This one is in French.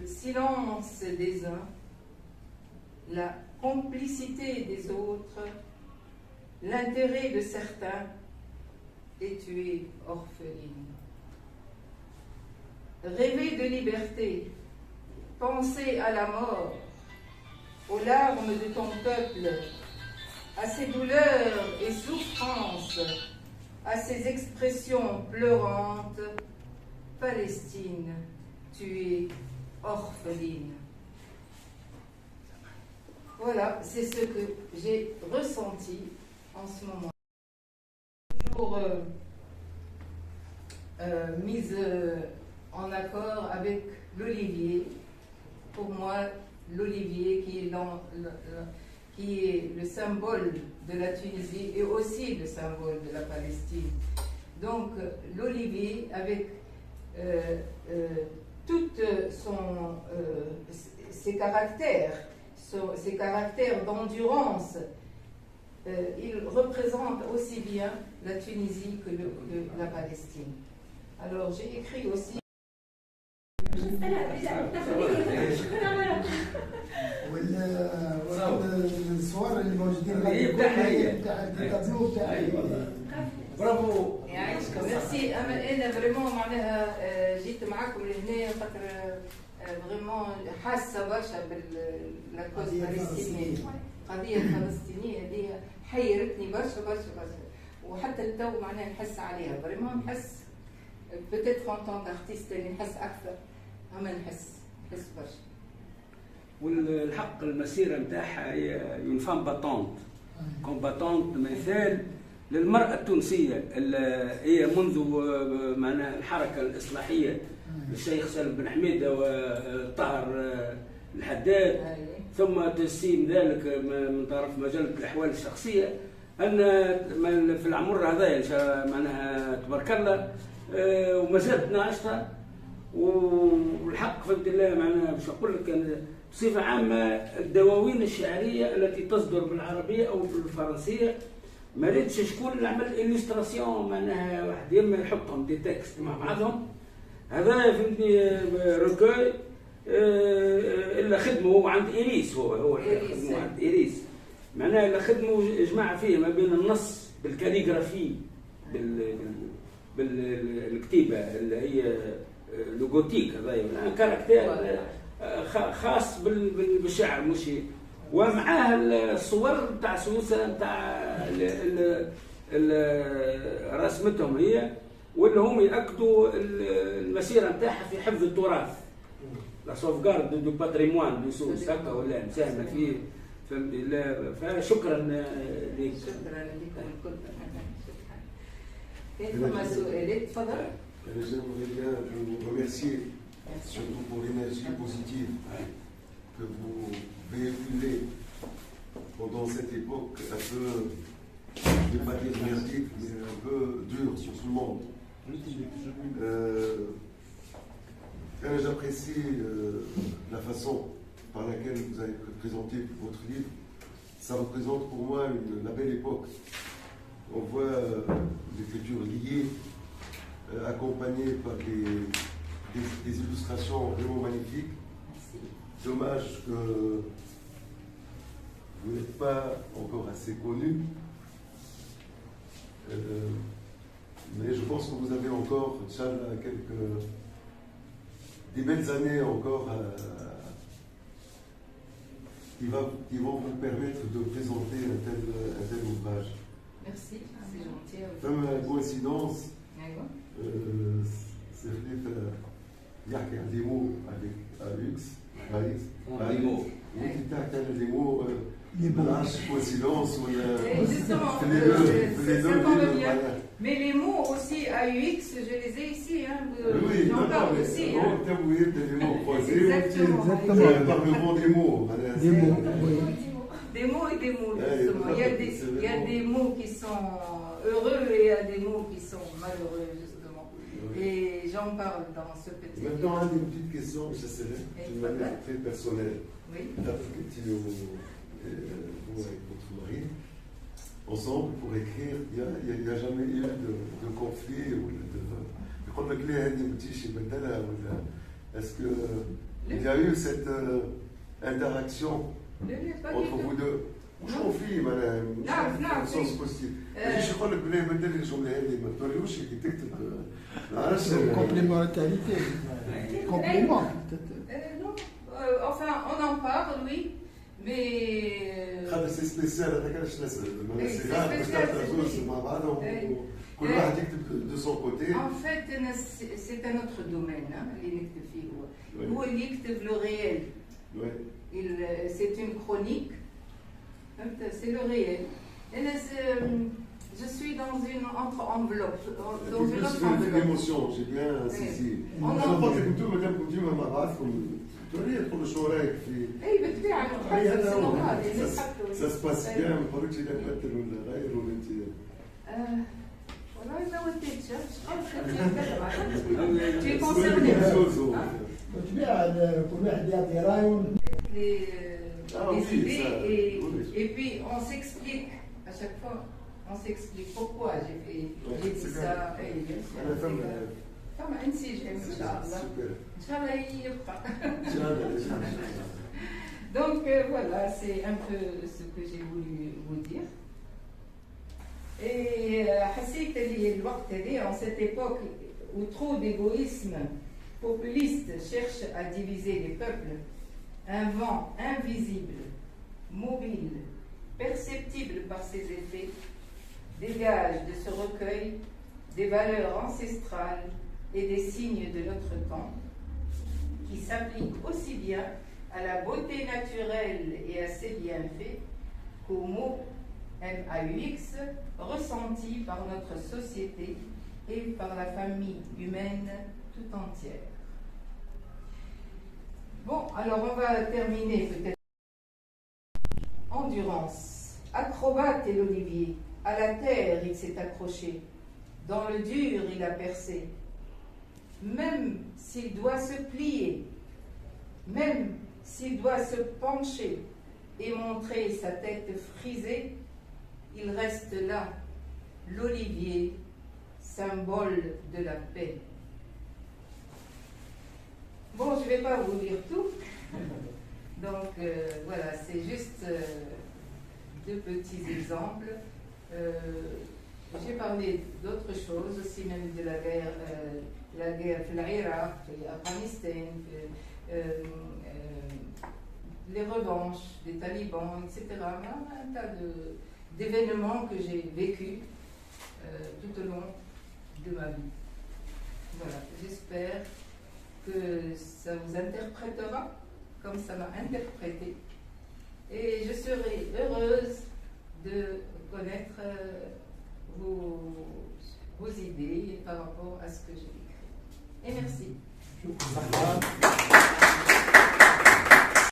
le silence des uns, la complicité des autres, l'intérêt de certains, et tu es orpheline. Rêver de liberté, penser à la mort, aux larmes de ton peuple, à ses douleurs et souffrances, à ses expressions pleurantes, Palestine, tu es orpheline. Voilà, c'est ce que j'ai ressenti en ce moment. Toujours mise en accord avec l'olivier. Pour moi, l'olivier qui est le symbole de la Tunisie et aussi le symbole de la Palestine. Donc l'olivier avec toutes ses caractères d'endurance, il représente aussi bien la Tunisie que la Palestine. Alors j'ai écrit aussi. والصور اللي موجودين برافو يعيشكم ميرسي. انا فريمون معناها جيت معكم لهنا خاطر فريمون حاسه برشا بالكوز الفلسطينيه. القضيه الفلسطينيه هذه حيرتني برشا برشا برشا، وحتى التو معناها نحس عليها فريمون، نحس بتيتر ان طون دارتيست نحس اكثر، اما نحس برشا. والحق المسيره نتاعها هي اون فام باتونت كومباتونت، مثال للمراه التونسيه اللي هي منذ معناها الحركه الاصلاحيه للشيخ سالم بن حميده وطاهر الحداد، ثم تجسيم ذلك من طرف مجله الاحوال الشخصيه، ان في العمر هذايا معناها تبارك الله وما زالت ناشطه. والحق فهمت الله معناها باش نقول لك بصفه عامه الدواوين الشعريه التي تصدر بالعربيه او بالفرنسيه ما ريتش شكون اللي عمل الستراسيون، معناها واحد يما يحطهم دي تكست مع بعضهم، هذا فهمتني روكوي الا خدمه هو عند إيريس، هو خدمه عند إيريس، معناها الا خدمه جماعه فيه ما بين النص بالكاليغرافي بالكتيبه اللي هي لوغوتيك، هذا كاركتير خاص بالشعر مش، ومعاه الصور نتاع سويسرا نتاع رسمتهم هي، واللي هم ياكدوا المسيره نتاعها في حفظ التراث، لا سوفغارد دو باتريموان دو سويس هكا ولا مساهمه فيه، فهمت. فشكرا لك. شكرا لكم الكل. كيف سؤالك؟ تفضل. J'aimerais bien vous remercier, surtout pour l'énergie positive que vous véhiculez pendant cette époque un peu, je ne vais pas dire merdique, mais un peu dure sur tout le monde. J'apprécie la façon par laquelle vous avez présenté votre livre. Ça représente pour moi la belle époque. On voit l'écriture liée, accompagné par des illustrations vraiment magnifiques. Dommage que vous n'êtes pas encore assez connu, mais je pense que vous avez encore, Inch'Allah, des belles années encore qui vont vous permettre de présenter un tel ouvrage. Merci, c'est gentil. Comme coïncidence, Serif يحكي عن دي مو avec Alex ويحكي عن دي مو بالعرش coïncidence ولا mais les mots aussi AUX, je les ai ici, hein, oui, j'en parle aussi. Des mots croisés, Exactement. des mots. Des mots et des mots, justement. Il y a des mots qui sont heureux et il y a des mots qui sont malheureux, justement. Et j'en parle dans ce petit livre. Maintenant, une petite question, je sais, d'une manière très personnelle. Oui. Vous avec votre mari, ensemble pour écrire, il n'y a jamais eu de conflit ou est-ce que Il y a eu cette interaction pas entre du vous tout. deux. مش خوفي معناها نعم، مش سونس بوزيتيف. مش يقول لك بلا ما ندير الجمله هذه ما توريوش كي تكتب ما عرفتش. Complémentarité. Complément. Non, enfin, on en parle, oui, mais. خاطر سي سبيسيال هذاك علاش نسال. سي c'est غار باش spécial, تعرف c'est زوج مع بعضهم كل Eh. واحد يكتب دو سون كوتي. En fait, c'est un autre domaine, hein, اللي نكتب فيه هو. Oui. هو اللي يكتب le réel. Oui. C'est une chronique, c'est le réel. Et là, je suis dans une entre-enveloppe. Dans une autre Une enveloppe. émotion, j'ai bien saisi. On انا en- قلت لك انتم مادام كنتوا مع بعضكم توري تقولوا شو رايك في اي بالطبيعه نتحدث، c'est normal، اللي Ça نتحدث. se passe bien ما نقولكش اذا تمثل ولا غير ولا انت. والله ما وديتش، شغل كنت نتكلم على. Tu es concerné. بالطبيعة كل واحد يعطي رايه. Les oui, idées ça, oui. et puis on s'explique à chaque fois. On s'explique pourquoi j'ai dit c'est ça. bien. Et bien sûr, أنا فهم. طبعا نسيج ان شاء الله. Super. ان شاء الله يبقى. Tiens, Donc voilà, c'est un peu ce que j'ai voulu vous dire. Et حسيت اللي الوقت هذا en cette époque où trop d'égoïsme populiste cherche à diviser les peuples, un vent invisible, mobile, perceptible par ses effets, dégage de ce recueil des valeurs ancestrales et des signes de notre temps qui s'appliquent aussi bien à la beauté naturelle et à ses bienfaits qu'aux mots MAUX ressentis par notre société et par la famille humaine tout entière. Bon, alors on va terminer peut-être. Endurance. Acrobate est l'olivier. À la terre, il s'est accroché. Dans le dur, il a percé. Même s'il doit se plier, même s'il doit se pencher et montrer sa tête frisée, il reste là, l'olivier, symbole de la paix. Bon, je ne vais pas vous lire tout. Donc voilà, c'est juste deux petits exemples. J'ai parlé d'autres choses aussi, même de la guerre في العراق, في l'Afghanistan, les revanches des talibans, etc. Un tas d'événements que j'ai vécus tout au long de ma vie. Voilà, j'espère que ça vous interprétera comme ça m'a interprété. Et je serai heureuse de connaître vos idées par rapport à ce que j'ai écrit. Et merci.